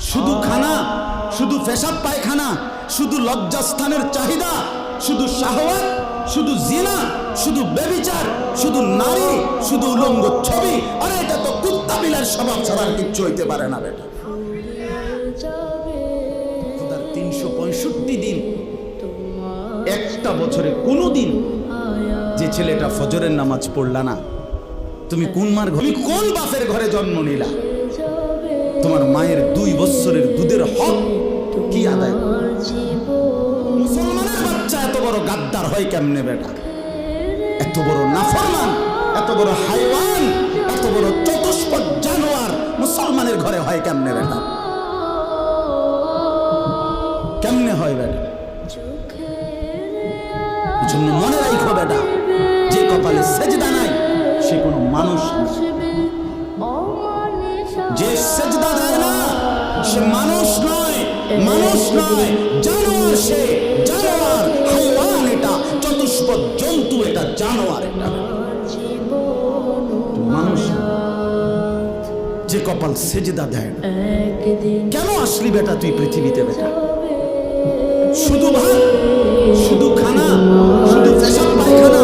শুধু খানা, শুধু পেশাব পায়খানা, শুধু লজ্জাস্থানের চাহিদা, শুধু শাহওয়াত, শুধু জিনা, শুধু ব্যভিচার, শুধু নারী, শুধু উলঙ্গ ছবি। আরে এটা তো কুত্তা বিলার স্বভাব ছাড়া আর কিচ্ছু হইতে পারে না বেটা। 365 দিন, একটা বছরে কোনো দিন যে ছেলেটা ফজরের নামাজ পড়লা না, তুমি কোন মার ঘরে, তুমি কোন বাপের ঘরে জন্ম নিলা? তোমার মায়ের 2 বছরের দুধের হক কি আদায়? মুসলমানের বাচ্চা এত বড় গাদ্দার হয় কেমনে বেটা? এত বড় নাফরমান, এত বড় হাইওয়ান, এত বড় চতুষ্পদ জানোয়ার মুসলমানের ঘরে হয় কেমনে বেটা? কেমনে হয় বেটা? জন্য মনে রাখো বেটা, যে কপালে সেজদা নাই সে কোনো মানুষ না। যে সেজদা দেয় না সে মানুষ নয়, মানুষ নয়, জানোয়ার। সে জানোয়ার, হাইওয়ান, এটা চতুষ্পদ জন্তু, এটা জানোয়ার, এটা মানুষ না। যে কপাল সেজদা দেয় না। কেন আসলি বেটা তুই পৃথিবীতে বেটা? শুধু ভাত, শুধু খানা, শুধু পেশাব পায়খানা,